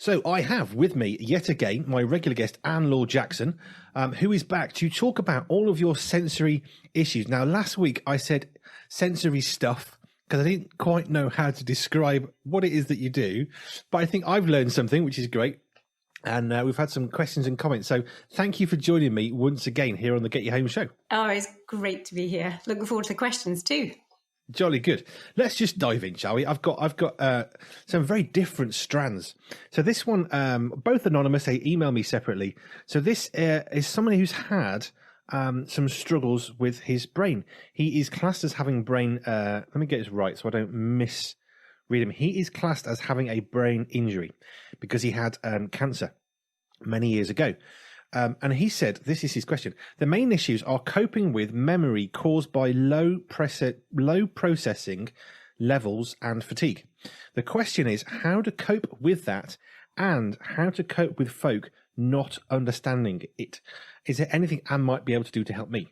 So I have with me yet again my regular guest, Laure Jackson, who is back to talk about all of your sensory issues. Now, last week I said sensory stuff because I didn't quite know how to describe what it is that you do, but I think I've learned something, which is great. And we've had some questions and comments. So thank you for joining me once again here on the Get You Home show. Oh, it's great to be here. Looking forward to the questions too. Jolly good. Let's just dive in, shall we? I've got some very different strands. So this one, both anonymous, they email me separately. So this is someone who's had some struggles with his brain. He is classed as having brain, let me get this right so I don't misread him. He is classed as having a brain injury because he had cancer many years ago. And he said, this is his question, the main issues are coping with memory caused by low processing levels and fatigue. The question is how to cope with that and how to cope with folk not understanding it. Is there anything Anne might be able to do to help me?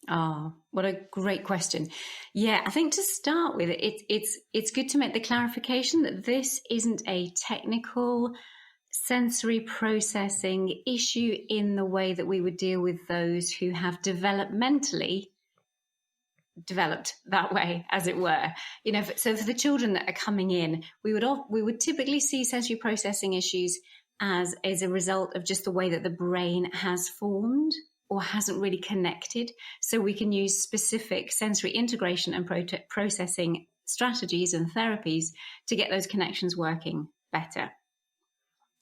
Oh, what a great question. Yeah, I think to start with, it's good to make the clarification that this isn't a technical sensory processing issue in the way that we would deal with those who have developmentally developed that way, as it were. You know, so for the children that are coming in, we would typically see sensory processing issues as a result of just the way that the brain has formed or hasn't really connected. So we can use specific sensory integration and processing strategies and therapies to get those connections working better.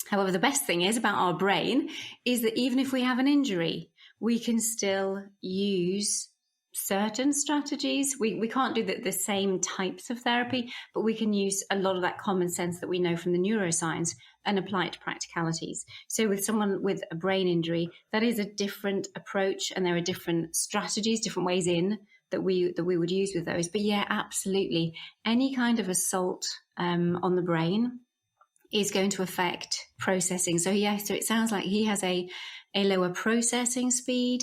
However, the best thing is about our brain is that even if we have an injury, we can still use certain strategies. We can't do the same types of therapy, but we can use a lot of that common sense that we know from the neuroscience and apply it to practicalities. So with someone with a brain injury, that is a different approach, and there are different strategies, different ways in that we would use with those. But yeah, absolutely. Any kind of assault on the brain is going to affect processing. So yeah, so it sounds like he has a lower processing speed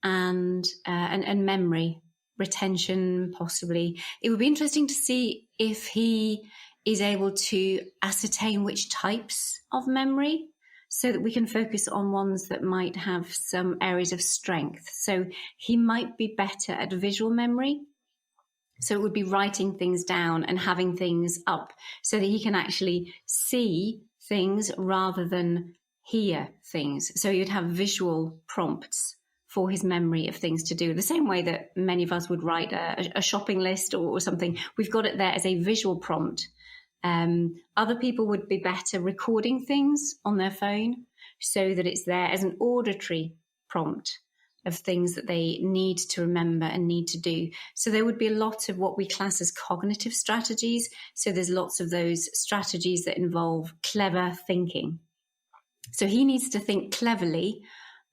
and memory retention, possibly. It would be interesting to see if he is able to ascertain which types of memory so that we can focus on ones that might have some areas of strength. So he might be better at visual memory. So it would be writing things down and having things up so that he can actually see things rather than hear things. So you'd have visual prompts for his memory of things to do. The same way that many of us would write a shopping list or something. We've got it there as a visual prompt. Other people would be better recording things on their phone so that it's there as an auditory prompt of things that they need to remember and need to do. So there would be a lot of what we class as cognitive strategies. So there's lots of those strategies that involve clever thinking. So he needs to think cleverly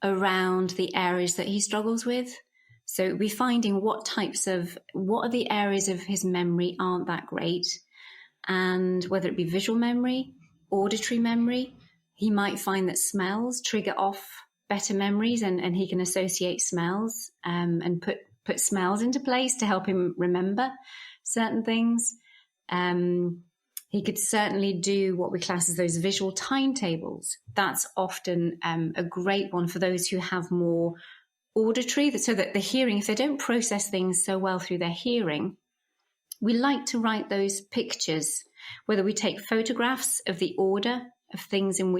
around the areas that he struggles with. So we're finding what are the areas of his memory aren't that great. And whether it be visual memory, auditory memory, he might find that smells trigger off better memories, and he can associate smells and put smells into place to help him remember certain things. He could certainly do what we class as those visual timetables. That's often a great one for those who have more auditory, so that the hearing, if they don't process things so well through their hearing, we like to write those pictures, whether we take photographs of the order of things in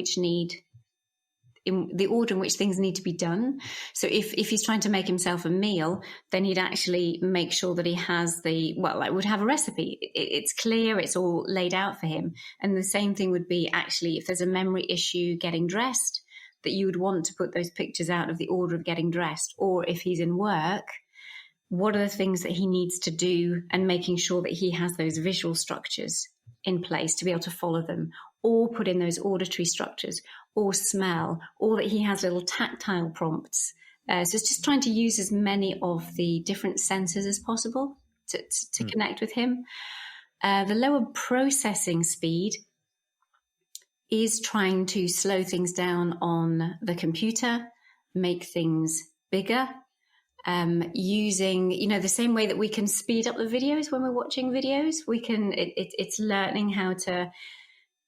the order in which things need to be done. So if he's trying to make himself a meal, then he'd actually make sure that he has would have a recipe. It's clear, it's all laid out for him. And the same thing would be actually if there's a memory issue getting dressed, that you would want to put those pictures out of the order of getting dressed. Or if he's in work, what are the things that he needs to do, and making sure that he has those visual structures in place to be able to follow them, or put in those auditory structures, or smell, or that he has little tactile prompts. So it's just trying to use as many of the different senses as possible to connect with him. The lower processing speed is trying to slow things down on the computer, make things bigger, using, the same way that we can speed up the videos when we're watching videos. It's learning how to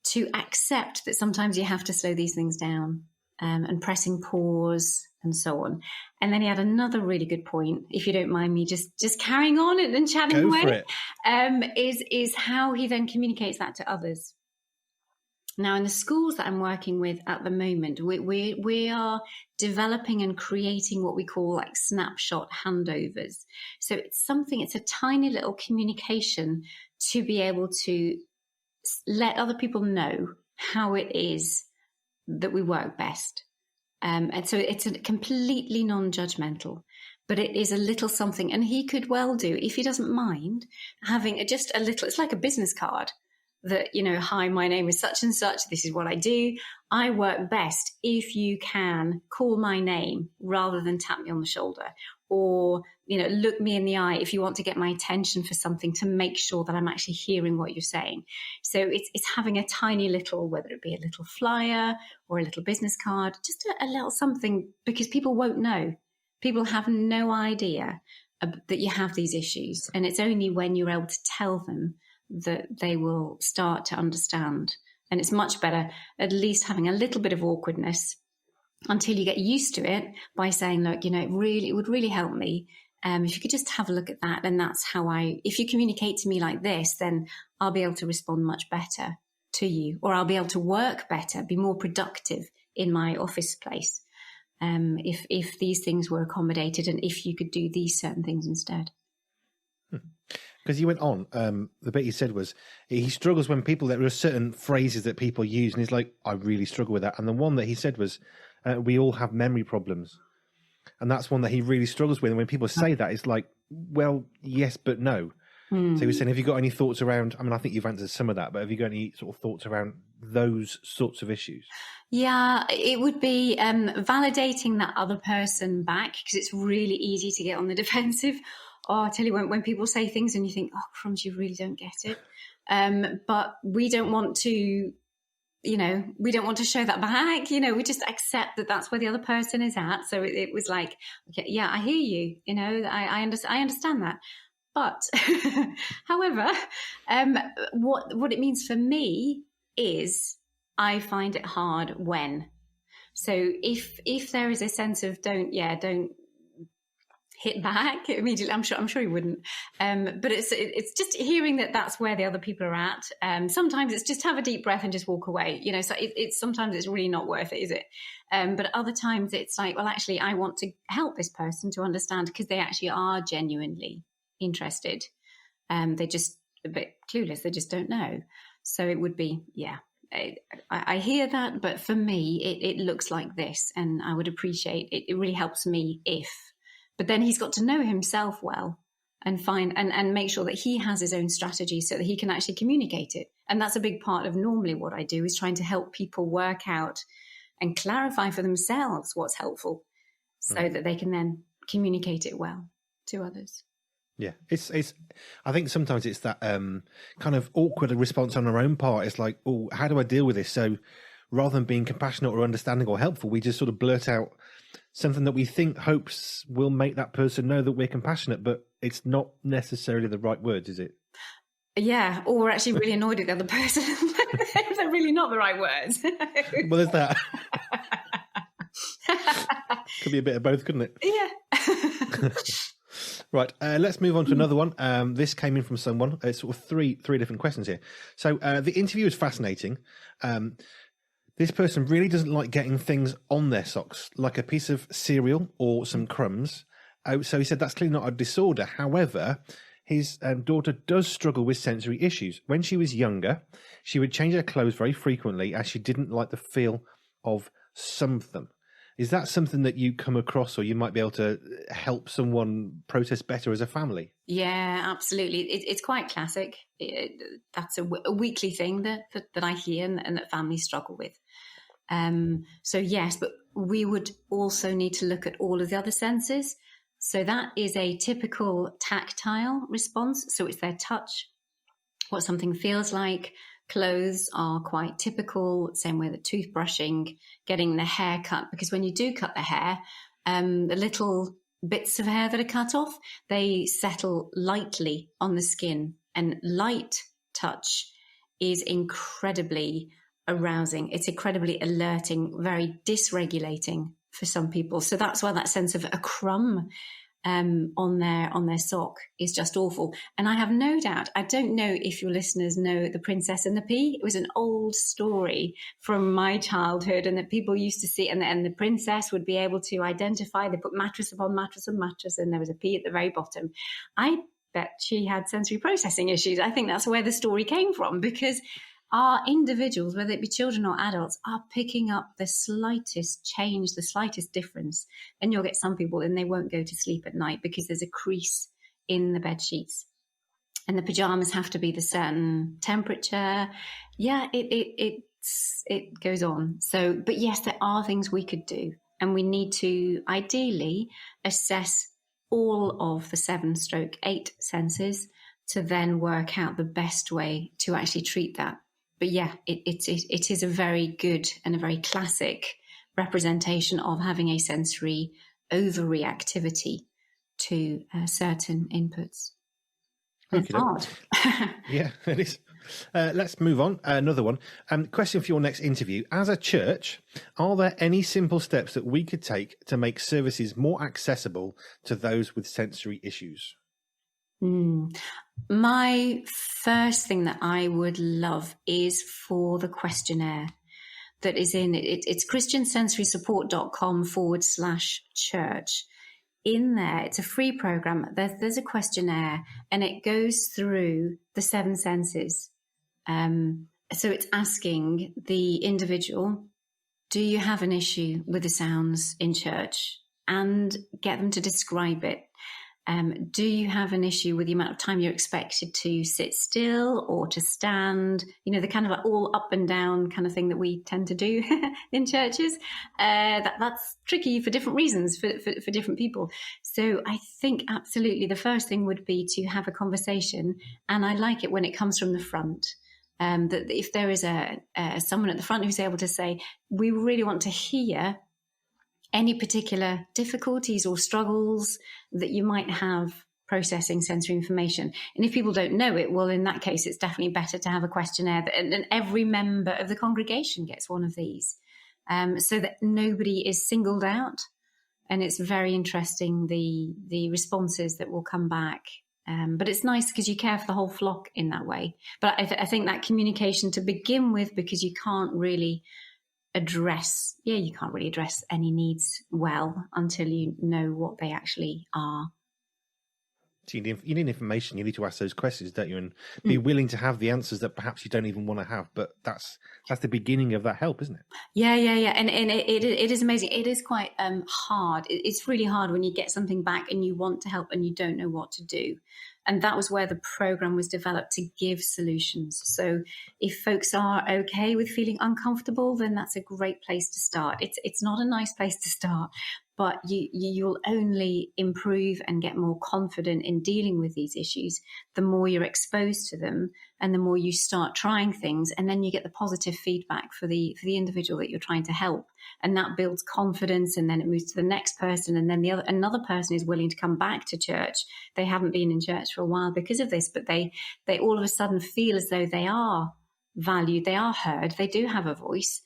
to accept that sometimes you have to slow these things down, and pressing pause and so on. And then he had another really good point, if you don't mind me just carrying on and chatting Go away, for it. Is how he then communicates that to others. Now, in the schools that I'm working with at the moment, we are developing and creating what we call like snapshot handovers. So it's a tiny little communication to be able to let other people know how it is that we work best. And so it's a completely non-judgmental, but it is a little something. And he could well do, if he doesn't mind, having just a little, it's like a business card that, hi, my name is such and such. This is what I do. I work best if you can call my name rather than tap me on the shoulder, or, look me in the eye if you want to get my attention for something, to make sure that I'm actually hearing what you're saying. So it's having a tiny little, whether it be a little flyer or a little business card, just a little something, because people won't know. People have no idea that you have these issues. And it's only when you're able to tell them that they will start to understand. And it's much better at least having a little bit of awkwardness until you get used to it, by saying, look, it would really help me if you could just have a look at that. And that's how if you communicate to me like this, then I'll be able to respond much better to you, or I'll be able to work better, be more productive in my office place. If these things were accommodated, and if you could do these certain things instead. Because you went on, the bit he said was he struggles when there are certain phrases that people use, and he's like, I really struggle with that. And the one that he said was, we all have memory problems. And that's one that he really struggles with. And when people say that, it's like, well, yes, but no. So he was saying, have you got any thoughts around, I think you've answered some of that, but have you got any sort of thoughts around those sorts of issues? Yeah, it would be validating that other person back, because it's really easy to get on the defensive. Oh, I tell you, when people say things and you think, oh, crumbs, you really don't get it. But we don't want to, we don't want to show that back. We just accept that that's where the other person is at. So it was like, okay, yeah, I hear you. I understand that. But however, what it means for me is I find it hard when. So if there is a sense of don't hit back immediately, I'm sure you wouldn't. But it's just hearing that that's where the other people are at. Sometimes it's just have a deep breath and just walk away. So it's sometimes it's really not worth it, is it? But other times it's like, well, actually, I want to help this person to understand, because they actually are genuinely interested. They're just a bit clueless. They just don't know. So it would be, I hear that, but for me, it looks like this, and I would appreciate it. It really helps me if. But then he's got to know himself well and find and make sure that he has his own strategy so that he can actually communicate it. And that's a big part of normally what I do, is trying to help people work out and clarify for themselves what's helpful, so that they can then communicate it well to others. Yeah, it's. I think sometimes it's that kind of awkward response on our own part. It's like, oh, how do I deal with this? So rather than being compassionate or understanding or helpful, we just sort of blurt out something that we think hopes will make that person know that we're compassionate, but it's not necessarily the right words, is it? Yeah, or we're actually really annoyed at the other person. They're really not the right words. Well, there's that. Could be a bit of both, couldn't it? Yeah. Right, let's move on to another one. This came in from someone. It's sort of three different questions here. So the interview is fascinating. This person really doesn't like getting things on their socks, like a piece of cereal or some crumbs. So he said that's clearly not a disorder. However, his daughter does struggle with sensory issues. When she was younger, she would change her clothes very frequently as she didn't like the feel of some of them. Is that something that you come across, or you might be able to help someone process better as a family? Yeah, absolutely. It's quite classic. That's a weekly thing that I hear and that families struggle with. So yes, but we would also need to look at all of the other senses. So that is a typical tactile response. So it's their touch, what something feels like. Clothes are quite typical, same way the toothbrushing, getting the hair cut, because when you do cut the hair, the little bits of hair that are cut off, they settle lightly on the skin, and light touch is incredibly arousing. It's incredibly alerting, very dysregulating for some people. So that's why that sense of a crumb on their sock is just awful. And I have no doubt, I don't know if your listeners know The Princess and the Pea. It was an old story from my childhood, and that people used to see, and the princess would be able to identify, they put mattress upon mattress and mattress, and there was a pea at the very bottom. I bet she had sensory processing issues. I think that's where the story came from, because our individuals, whether it be children or adults, are picking up the slightest change, the slightest difference. And you'll get some people and they won't go to sleep at night because there's a crease in the bed sheets. And the pajamas have to be the certain temperature. Yeah, it goes on. So, but yes, there are things we could do. And we need to ideally assess all of the 7/8 senses to then work out the best way to actually treat that. But yeah, it is a very good and a very classic representation of having a sensory overreactivity to certain inputs. It's hard. Yeah, it is. Let's move on. Another one. Question for your next interview. As a church, are there any simple steps that we could take to make services more accessible to those with sensory issues? My first thing that I would love is for the questionnaire that is in it. It's christiansensorysupport.com/church. In there, it's a free program. There's a questionnaire, and it goes through the 7 senses. So it's asking the individual, do you have an issue with the sounds in church? And get them to describe it. Do you have an issue with the amount of time you're expected to sit still or to stand? You know, the kind of like all up and down kind of thing that we tend to do in churches. That's tricky for different reasons for different people. So I think absolutely the first thing would be to have a conversation. And I like it when it comes from the front. That if there is someone at the front who's able to say, we really want to hear any particular difficulties or struggles that you might have processing sensory information. And if people don't know it, well, in that case, it's definitely better to have a questionnaire and every member of the congregation gets one of these, so that nobody is singled out. And it's very interesting, the responses that will come back. But it's nice because you care for the whole flock in that way. But I think that communication to begin with, because you can't really address any needs well until you know what they actually are. So you need information. You need to ask those questions, don't you? And be willing to have the answers that perhaps you don't even want to have. But that's the beginning of that help, isn't it? Yeah. And it is amazing. It is quite hard. It's really hard when you get something back and you want to help and you don't know what to do. And that was where the program was developed, to give solutions. So if folks are okay with feeling uncomfortable, then that's a great place to start. It's not a nice place to start, but you'll only improve and get more confident in dealing with these issues the more you're exposed to them and the more you start trying things, and then you get the positive feedback for the individual that you're trying to help, and that builds confidence, and then it moves to the next person, and then another person is willing to come back to church. They haven't been in church for a while because of this, but they all of a sudden feel as though they are valued, they are heard, they do have a voice.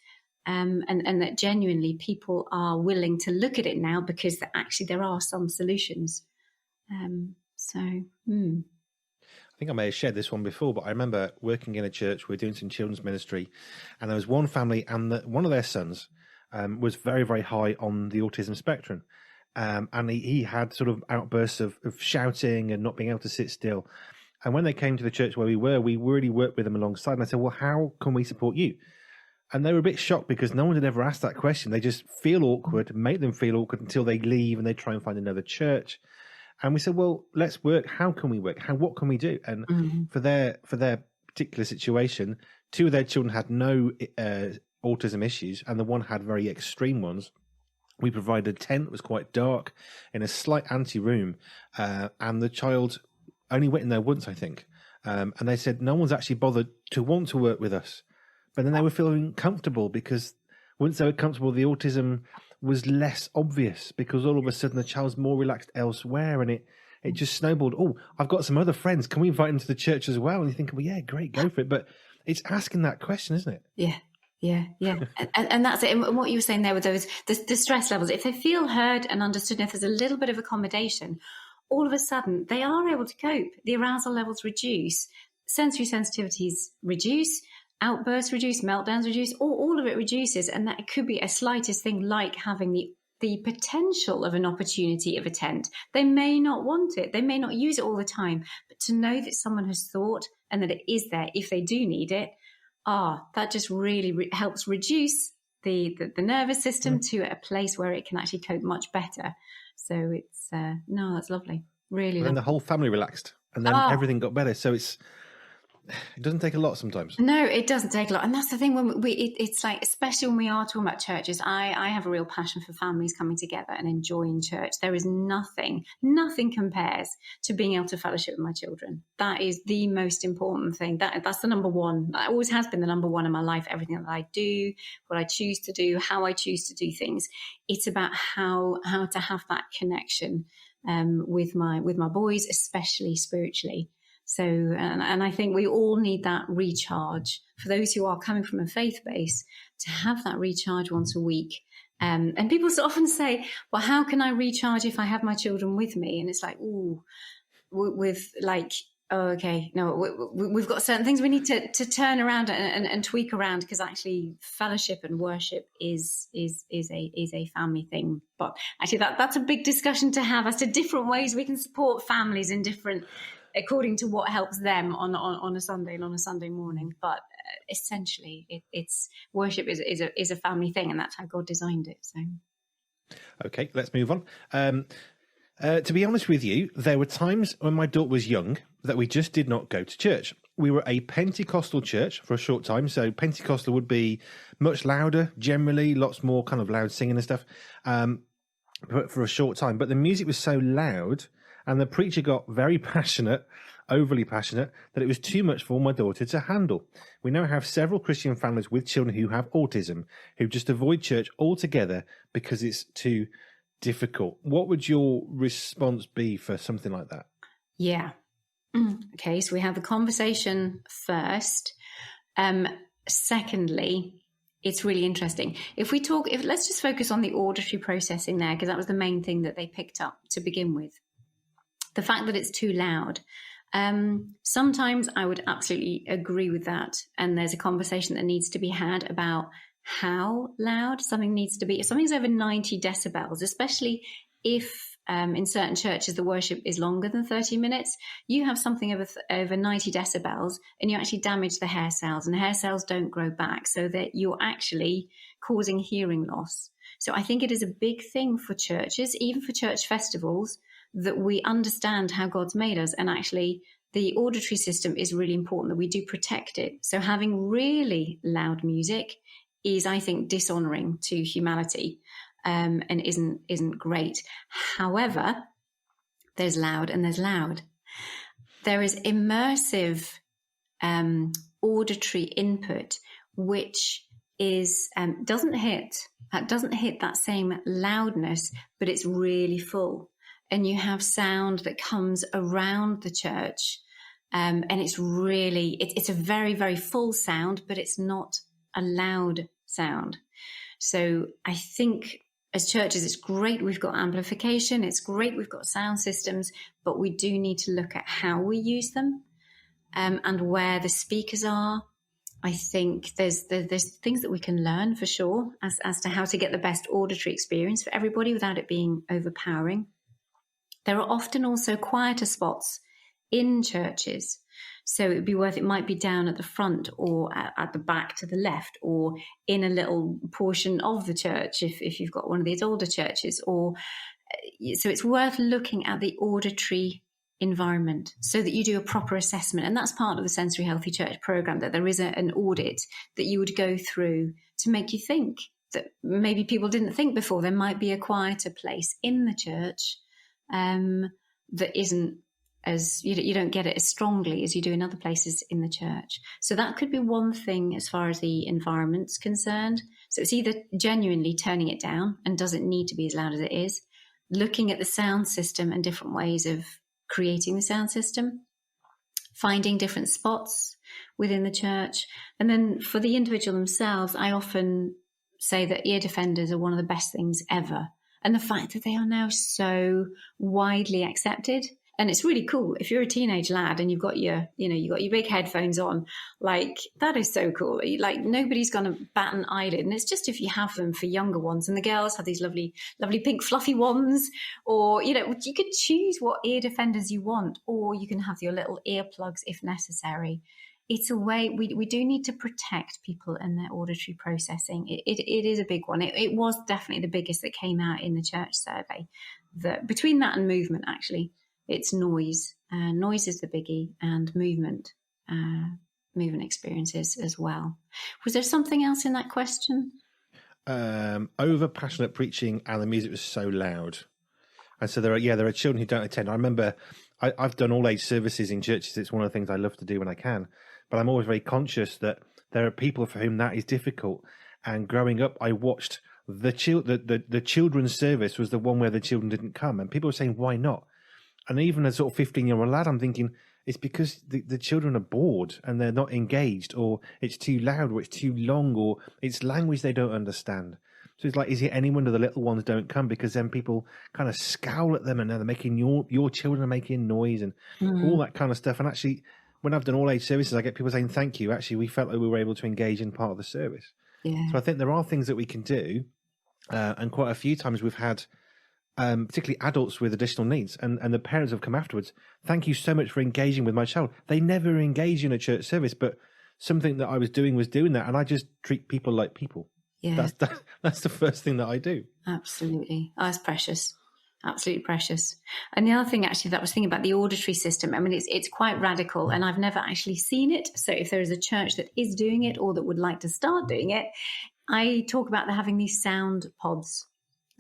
And that genuinely people are willing to look at it now because actually there are some solutions. I think I may have shared this one before, but I remember working in a church. We were doing some children's ministry, and there was one family, and one of their sons was very, very high on the autism spectrum. And he had sort of outbursts of shouting and not being able to sit still. And when they came to the church where we really worked with them alongside. And I said, well, how can we support you? And they were a bit shocked because no one had ever asked that question. They just feel awkward, make them feel awkward until they leave and they try and find another church. And we said, well, let's work. How can we work? What can we do? And for their particular situation, 2 of their children had no autism issues, and the one had very extreme ones. We provided a tent that was quite dark in a slight ante-room, and the child only went in there once, I think. And they said no one's actually bothered to want to work with us. But then they were feeling comfortable because once they were comfortable, the autism was less obvious because all of a sudden the child's more relaxed elsewhere, and it just snowballed. Oh, I've got some other friends. Can we invite them to the church as well? And you think, well, yeah, great, go for it. But it's asking that question, isn't it? Yeah. And that's it. And what you were saying there with those, the stress levels, if they feel heard and understood, and if there's a little bit of accommodation, all of a sudden they are able to cope. The arousal levels reduce, sensory sensitivities reduce, outbursts reduce, meltdowns reduce, all of it reduces. And that could be a slightest thing, like having the potential of an opportunity of a tent. They may not want it. They may not use it all the time, but to know that someone has thought and that it is there if they do need it, that just really helps reduce the nervous system to a place where it can actually cope much better. So it's, that's lovely. Really lovely. And the whole family relaxed, and then everything got better. So it doesn't take a lot sometimes. No, it doesn't take a lot. And that's the thing, when it's like, especially when we are talking about churches, I have a real passion for families coming together and enjoying church. There is nothing compares to being able to fellowship with my children. That is the most important thing. That's the number one. That always has been the number one in my life. Everything that I do, what I choose to do, how I choose to do things. It's about how to have that connection with my boys, especially spiritually. So, and I think we all need that recharge. For those who are coming from a faith base, to have that recharge once a week. And people often say, well, how can I recharge if I have my children with me? And it's like, we've got certain things we need to turn around and tweak around, because actually fellowship and worship is a family thing. But actually that's a big discussion to have as to different ways we can support families in different, according to what helps them on a Sunday and on a Sunday morning. But essentially, it's worship is a family thing, and that's how God designed it. So, okay, let's move on. To be honest with you, there were times when my daughter was young that we just did not go to church. We were a Pentecostal church for a short time, so Pentecostal would be much louder, generally, lots more kind of loud singing and stuff, but for a short time. But the music was so loud, and the preacher got very passionate, overly passionate, that it was too much for my daughter to handle. We now have several Christian families with children who have autism, who just avoid church altogether because it's too difficult. What would your response be for something like that? Yeah. Okay, so we have the conversation first. Secondly, it's really interesting. Let's just focus on the auditory processing there, because that was the main thing that they picked up to begin with. The fact that it's too loud. Sometimes I would absolutely agree with that. And there's a conversation that needs to be had about how loud something needs to be. If something's over 90 decibels, especially if in certain churches the worship is longer than 30 minutes, you have something over 90 decibels and you actually damage the hair cells, and hair cells don't grow back, so that you're actually causing hearing loss. So I think it is a big thing for churches, even for church festivals, that we understand how God's made us, and actually the auditory system is really important, that we do protect it. So having really loud music is, I think, dishonoring to humanity, and isn't great. However, there's loud and there's loud. There is immersive auditory input, which is doesn't hit that same loudness, but it's really full. And you have sound that comes around the church, and it's really, it's a very, very full sound, but it's not a loud sound. So I think as churches, it's great we've got amplification, it's great we've got sound systems, but we do need to look at how we use them, and where the speakers are. I think there's things that we can learn for sure as to how to get the best auditory experience for everybody without it being overpowering. There are often also quieter spots in churches. So it might be down at the front or at the back to the left, or in a little portion of the church if you've got one of these older churches. So it's worth looking at the auditory environment so that you do a proper assessment. And that's part of the Sensory Healthy Church program, that there is an audit that you would go through to make you think that maybe people didn't think before. There might be a quieter place in the church that isn't as, you don't get it as strongly as you do in other places in the church. So that could be one thing as far as the environment's concerned. So it's either genuinely turning it down, and does it need to be as loud as it is, looking at the sound system and different ways of creating the sound system, finding different spots within the church. And then for the individual themselves, I often say that ear defenders are one of the best things ever. And the fact that they are now so widely accepted. And it's really cool. If you're a teenage lad and you've got your big headphones on, like, that is so cool. Like, nobody's going to bat an eyelid. And it's just if you have them for younger ones, and the girls have these lovely, lovely pink fluffy ones, or, you could choose what ear defenders you want, or you can have your little earplugs if necessary. It's a way, we do need to protect people and their auditory processing. It is a big one. It was definitely the biggest that came out in the church survey. Between that and movement, actually, it's noise. Noise is the biggie, and movement experiences as well. Was there something else in that question? Over passionate preaching, and the music was so loud. And so there are children who don't attend. I remember I've done all age services in churches. It's one of the things I love to do when I can. But I'm always very conscious that there are people for whom that is difficult. And growing up, I watched the children's service was the one where the children didn't come. And people were saying, why not? And even as a sort of 15-year-old lad, I'm thinking, it's because the children are bored and they're not engaged, or it's too loud, or it's too long, or it's language they don't understand. So it's like, is it any wonder the little ones don't come? Because then people kind of scowl at them, and they're making your children are making noise and all that kind of stuff. And actually, when I've done all age services, I get people saying, thank you. Actually, we felt like we were able to engage in part of the service. Yeah. So I think there are things that we can do. And quite a few times we've had particularly adults with additional needs, and the parents have come afterwards. Thank you so much for engaging with my child. They never engage in a church service, but something that I was doing that, and I just treat people like people. Yeah, that's the first thing that I do. Absolutely, that's precious. Absolutely precious. And the other thing, actually, that I was thinking about the auditory system. I mean, it's quite radical, and I've never actually seen it. So if there is a church that is doing it or that would like to start doing it, I talk about having these sound pods.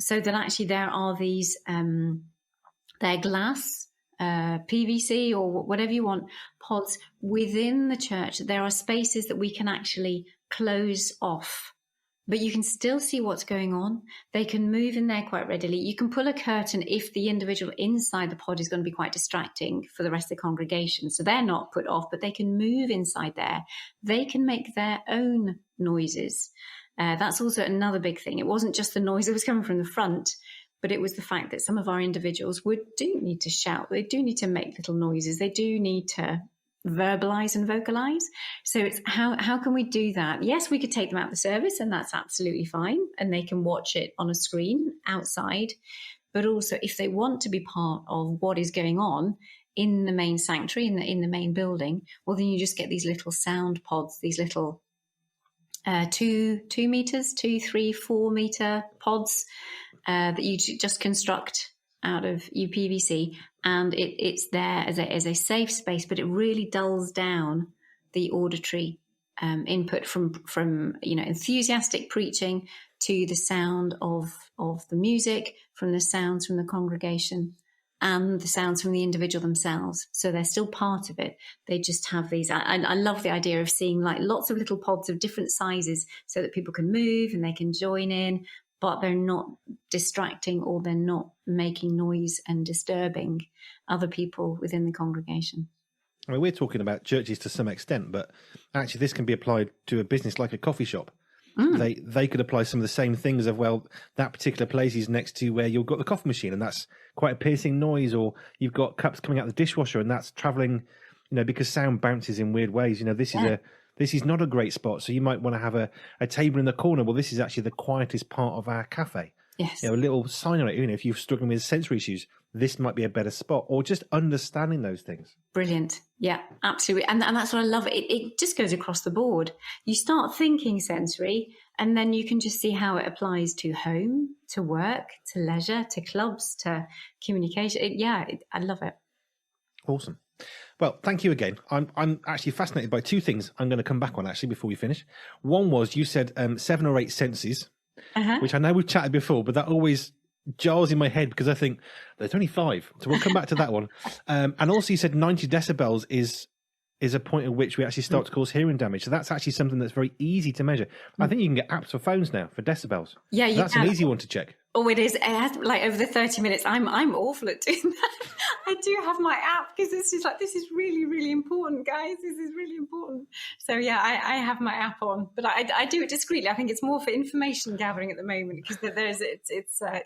So that actually there are these, they're glass, PVC, or whatever you want, pods within the church. There are spaces that we can actually close off, but you can still see what's going on. They can move in there quite readily. You can pull a curtain if the individual inside the pod is going to be quite distracting for the rest of the congregation. So they're not put off, but they can move inside there. They can make their own noises. That's also another big thing. It wasn't just the noise that was coming from the front, but it was the fact that some of our individuals do need to shout. They do need to make little noises. They do need to verbalize and vocalize. So it's how can we do that? Yes, we could take them out the service, and that's absolutely fine. And they can watch it on a screen outside. But also, if they want to be part of what is going on in the main sanctuary, in the main building, well, then you just get these little sound pods, these little 2 meters, 2, 3, 4 meter pods that you just construct out of UPVC, and it's there as a safe space, but it really dulls down the auditory input from enthusiastic preaching to the sound of the music, from the sounds from the congregation, and the sounds from the individual themselves. So they're still part of it. They just have these. I love the idea of seeing like lots of little pods of different sizes so that people can move and they can join in, but they're not distracting, or they're not making noise and disturbing other people within the congregation. I mean, we're talking about churches to some extent, but actually this can be applied to a business like a coffee shop. They could apply some of the same things of, well, that particular place is next to where you've got the coffee machine, and that's quite a piercing noise, or you've got cups coming out of the dishwasher, and that's traveling, because sound bounces in weird ways. This is not a great spot, so you might want to have a table in the corner. Well, this is actually the quietest part of our cafe. Yes. A little sign on it, if you're struggling with sensory issues, this might be a better spot, or just understanding those things. Brilliant. Yeah, absolutely. And that's what I love. It just goes across the board. You start thinking sensory, and then you can just see how it applies to home, to work, to leisure, to clubs, to communication. I love it. Awesome. Well, thank you again. I'm actually fascinated by 2 things I'm going to come back on, actually, before we finish. One was, you said 7 or 8 senses, which I know we've chatted before, but that always jars in my head because I think there's only 5. So we'll come back to that one. And also you said 90 decibels is a point at which we actually start to cause hearing damage. So that's actually something that's very easy to measure. I think you can get apps for phones now for decibels. Yeah, that's an easy one to check. Oh, it is. It has, like over the 30 minutes, I'm awful at doing that. I do have my app because it's just like, this is really, really important, guys. This is really important. So yeah, I have my app on, but I do it discreetly. I think it's more for information gathering at the moment because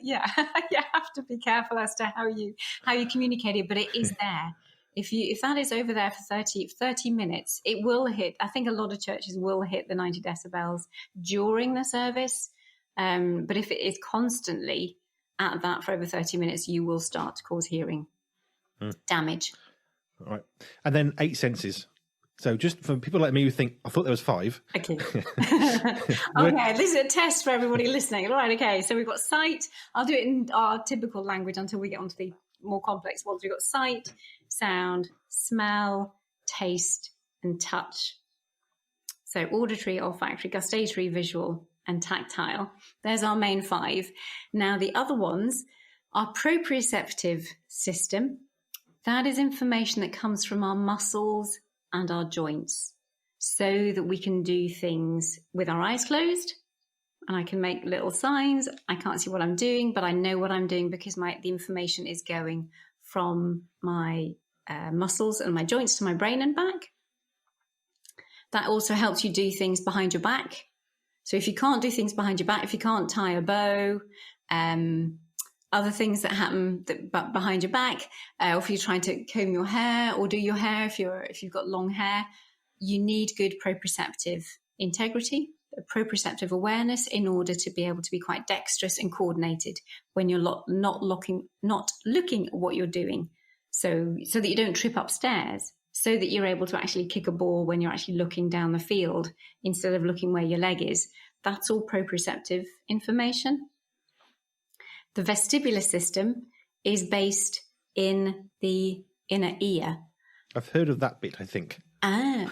you have to be careful as to how you communicate it, but it is there. If that is over there for 30 minutes, it will hit. I think a lot of churches will hit the 90 decibels during the service. But if it is constantly at that for over 30 minutes, you will start to cause hearing damage. All right. And then 8 senses. So just for people like me who think, I thought there was 5. Okay. Okay, this is a test for everybody listening. All right, okay. So we've got sight. I'll do it in our typical language until we get onto the more complex ones. We've got sight, sound, smell, taste, and touch. So auditory, olfactory, gustatory, visual, and tactile. There's our main 5. Now the other ones are proprioceptive system. That is information that comes from our muscles and our joints so that we can do things with our eyes closed, and I can make little signs. I can't see what I'm doing, but I know what I'm doing because the information is going from my muscles and my joints to my brain and back. That also helps you do things behind your back. So if you can't do things behind your back, if you can't tie a bow, other things that happen behind your back, or if you're trying to comb your hair or do your hair, if you've got long hair, you need good proprioceptive integrity, proprioceptive awareness in order to be able to be quite dexterous and coordinated when you're not looking at what you're doing, so that you don't trip upstairs, so that you're able to actually kick a ball when you're actually looking down the field instead of looking where your leg is. That's all proprioceptive information. The vestibular system is based in the inner ear. I've heard of that bit, I think. And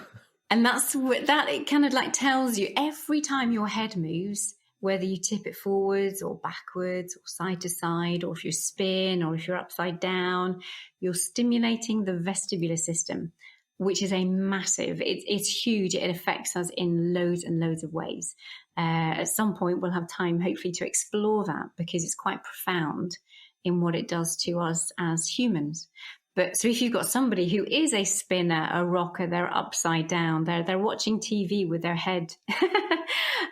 that's what that it kind of like tells you every time your head moves, whether you tip it forwards or backwards or side to side, or if you spin or if you're upside down, you're stimulating the vestibular system, which is a massive, it's huge. It affects us in loads and loads of ways. At some point, we'll have time, hopefully, to explore that because it's quite profound in what it does to us as humans. But so if you've got somebody who is a spinner, a rocker, they're upside down, they're watching TV with their head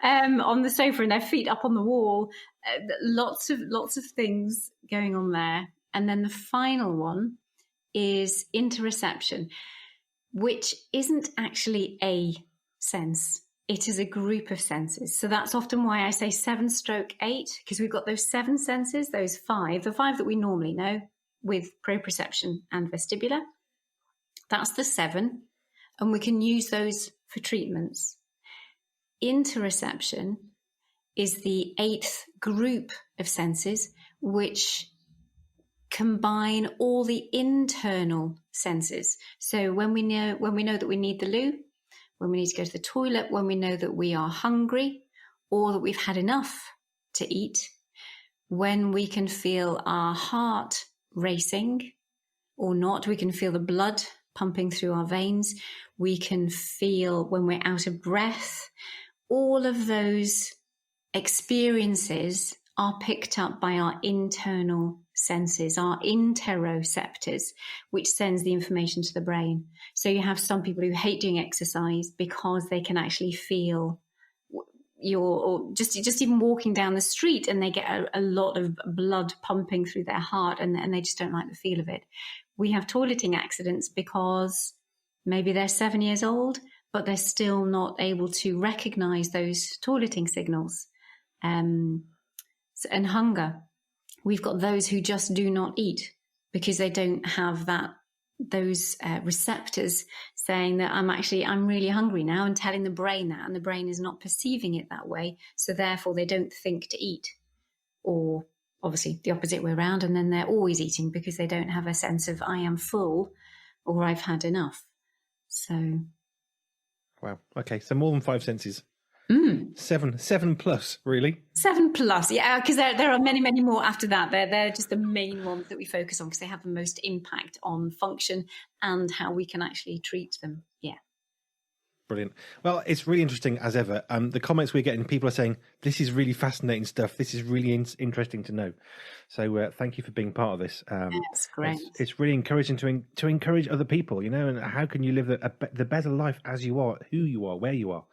on the sofa and their feet up on the wall, lots of things going on there. And then the final one is interoception, which isn't actually a sense. It is a group of senses. So that's often why I say 7/8, because we've got those 7 senses, those 5, the 5 that we normally know with proprioception and vestibular. That's the 7, and we can use those for treatments. Interoception is the 8th group of senses, which combine all the internal senses. So when we know that we need the loo, when we need to go to the toilet, when we know that we are hungry or that we've had enough to eat, when we can feel our heart racing or not, we can feel the blood pumping through our veins, we can feel when we're out of breath. All of those experiences are picked up by our internal senses, our interoceptors, which sends the information to the brain. So you have some people who hate doing exercise because they can actually feel or just even walking down the street, and they get a lot of blood pumping through their heart, and they just don't like the feel of it. We have toileting accidents because maybe they're 7 years old, but they're still not able to recognize those toileting signals. And hunger. We've got those who just do not eat because they don't have those receptors saying that I'm really hungry now, and telling the brain that, and the brain is not perceiving it that way. So therefore they don't think to eat, or obviously the opposite way around. And then they're always eating because they don't have a sense of I am full or I've had enough. So. Wow. Okay. So more than 5 senses. 7 plus, really. 7+, yeah, because there are many, many more after that. They're just the main ones that we focus on because they have the most impact on function and how we can actually treat them. Yeah. Brilliant. Well, it's really interesting as ever. The comments we're getting, people are saying, this is really fascinating stuff. This is really interesting to know. So thank you for being part of this. That's great. It's really encouraging to encourage other people, and how can you live the better life as you are, who you are, where you are,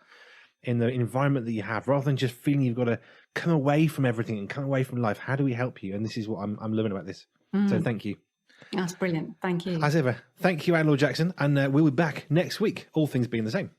in the environment that you have, rather than just feeling you've got to come away from everything and come away from life. How do we help you? And this is what I'm learning about this. So thank you. That's brilliant. Thank you. As ever, thank you, Laure Jackson. And we'll be back next week, all things being the same.